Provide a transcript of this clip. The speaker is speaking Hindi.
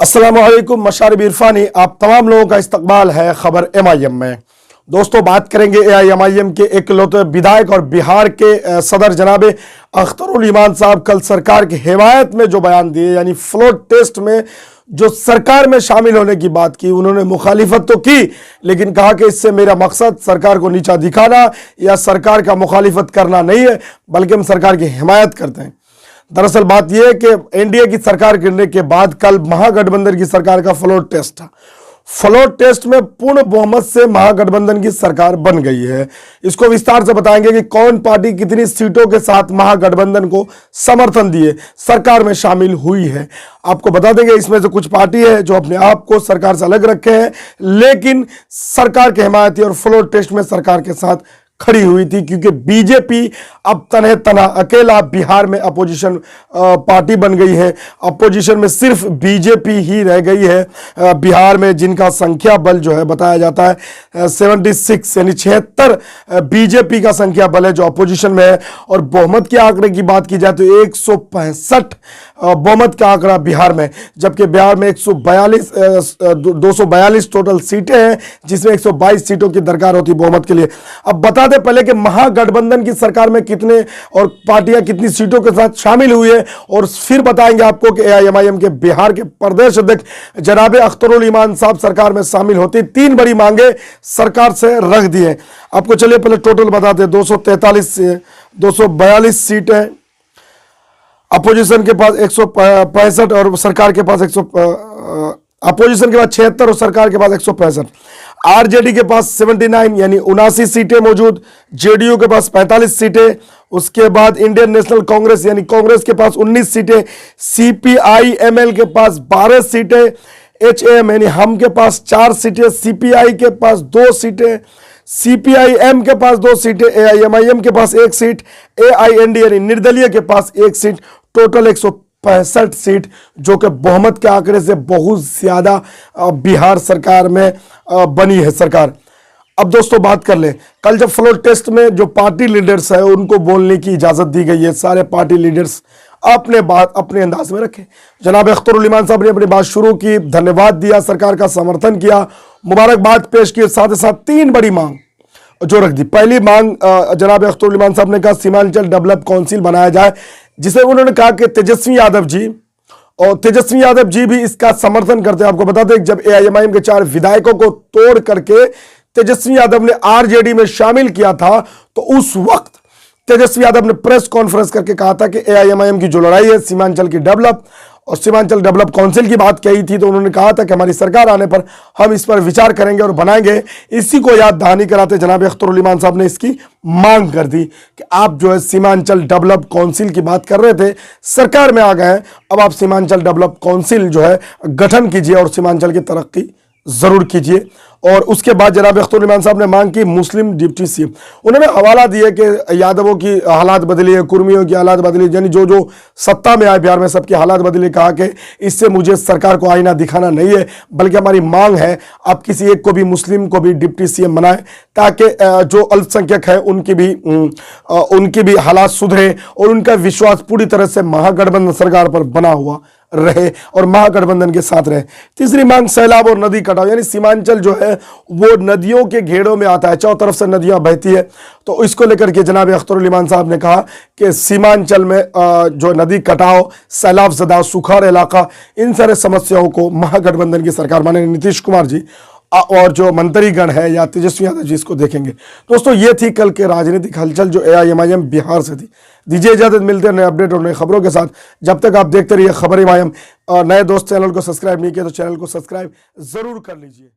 अस्सलाम वालेकुम, मशारिब इरफानी आप तमाम लोगों का इस्तकबाल है खबर MIM में। दोस्तों, बात करेंगे MIM के इकलौते विधायक और बिहार के सदर जनाब अख्तरुल इमान साहब कल सरकार की हिमायत में जो बयान दिए, यानी फ्लोट टेस्ट में जो सरकार में शामिल होने की बात की। उन्होंने मुखालिफत तो की, लेकिन कहा कि इससे मेरा मकसद सरकार को नीचा दिखाना या सरकार का मुखालिफत करना नहीं है, बल्कि हम सरकार की हिमायत करते हैं। दरअसल बात यह है कि एनडीए की सरकार गिरने के बाद कल महागठबंधन की सरकार का फ्लोट टेस्ट था। फ्लोट टेस्ट में पूर्ण बहुमत से महागठबंधन की सरकार बन गई है। इसको विस्तार से बताएंगे कि कौन पार्टी कितनी सीटों के साथ महागठबंधन को समर्थन दिए सरकार में शामिल हुई है। आपको बता देंगे इसमें से कुछ पार्टी है जो अपने आप को सरकार से अलग रखे हैं, लेकिन सरकार के हिमायती और फ्लोट टेस्ट में सरकार के साथ खड़ी हुई थी, क्योंकि बीजेपी अब तनह तना अकेला बिहार में अपोजिशन पार्टी बन गई है। अपोजिशन में सिर्फ बीजेपी ही रह गई है बिहार में, जिनका संख्या बल जो है बताया जाता है 76 यानी 76 बीजेपी का संख्या बल है जो अपोजिशन में है। और बहुमत के आंकड़े की बात की जाए तो 165 बहुमत का आंकड़ा बिहार में, जबकि बिहार में 242 टोटल सीटें हैं, जिसमें 122 सीटों की दरकार होती बहुमत के लिए। अब बता दें पहले कि महागठबंधन की सरकार में कितने और पार्टियां कितनी सीटों के साथ शामिल हुई है, और फिर बताएंगे आपको कि MIM के बिहार के प्रदेश अध्यक्ष जनाब अख्तरुल इमान साहब सरकार में शामिल होती 3 बड़ी मांगे सरकार से रख दी है। आपको चलिए पहले टोटल बताते हैं। 243 से 242 सीटें, अपोजिशन के पास 165 और सरकार के पास अपोजिशन के पास 76 और सरकार के पास 165। आरजेडी के पास 79 यानी 79 सीटें मौजूद, जेडीयू के पास 45 सीटें, उसके बाद इंडियन नेशनल कांग्रेस यानी कांग्रेस के पास 19 सीटें, CPI-ML के पास 12 सीटें, HAM यानी हम के पास 4 सीटें, CPI के पास 2 सीटें, CPI-M के पास 2 सीटें, AIMIM के पास 1 सीट, AIND यानी निर्दलीय के पास 1 सीट, टोटल 165 सीट, जो कि बहुमत के आंकड़े से बहुत ज्यादा बिहार सरकार में बनी है सरकार। अब दोस्तों बात कर ले, कल जब फ्लोर टेस्ट में जो पार्टी लीडर्स है उनको बोलने की इजाजत दी गई है। सारे पार्टी लीडर्स अपने बात अपने अंदाज में रखे। जनाब अख्तरुल इमान साहब ने अपनी बात शुरू की, धन्यवाद दिया, सरकार का समर्थन किया, मुबारकबाद पेश की, साथ ही साथ 3 बड़ी मांग जो रख दी। पहली मांग जनाब अख्तरुल इमान साहब ने कहा सीमांचल डेवलप काउंसिल बनाया जाए, जिसे उन्होंने कहा कि तेजस्वी यादव जी भी इसका समर्थन करते हैं। आपको बता दें जब AIMIM के 4 विधायकों को तोड़ करके तेजस्वी यादव ने RJD में शामिल किया था, तो उस वक्त तेजस्वी यादव ने प्रेस कॉन्फ्रेंस करके कहा था कि AIMIM की जो लड़ाई है सीमांचल की डेवलप और सीमांचल डेवलप काउंसिल की बात कही थी, तो उन्होंने कहा था कि हमारी सरकार आने पर हम इस पर विचार करेंगे और बनाएंगे। इसी को याद दहानी कराते जनाब अख्तरुल इमान साहब ने इसकी मांग कर दी कि आप जो है सीमांचल डेवलप काउंसिल की बात कर रहे थे, सरकार में आ गए हैं, अब आप सीमांचल डेवलप काउंसिल जो है गठन कीजिए और सीमांचल की तरक्की जरूर कीजिए। और उसके बाद जनाब अख्तरुल इमान साहब ने मांग की मुस्लिम डिप्टी CM। उन्होंने हवाला दिया कि यादवों की हालात बदली है, कुर्मियों की हालात बदली, यानी जो जो सत्ता में आए बिहार में सबकी हालात बदली। कहा कि इससे मुझे सरकार को आईना दिखाना नहीं है, बल्कि हमारी मांग है आप किसी एक को भी मुस्लिम को भी डिप्टी CM बनाए, ताकि जो अल्पसंख्यक है उनकी भी हालात सुधरे और उनका विश्वास पूरी तरह से महागठबंधन सरकार पर बना हुआ रहे और महागठबंधन के साथ रहे। तीसरी मांग सैलाब और नदी कटाव, यानी सीमांचल जो है वो नदियों के घेरों में आता है, चारों तरफ से नदियां बहती है, तो इसको लेकर के जनाब अख्तरुल इमान साहब ने कहा कि सीमांचल में जो नदी कटाव, सैलाब ज़दा, सुखाड़ इलाका, इन सारे समस्याओं को महागठबंधन की सरकार माने नीतीश कुमार जी और जो मंत्रीगण है या तेजस्वी यादव जी इसको देखेंगे। दोस्तों, ये थी कल के राजनीतिक हलचल जो AIMIM बिहार से थी। दीजिए इजाजत, मिलते हैं नए अपडेट और नई खबरों के साथ। जब तक आप देखते रहिए खबर MIM। नए दोस्त चैनल को सब्सक्राइब नहीं किया तो चैनल को सब्सक्राइब जरूर कर लीजिए।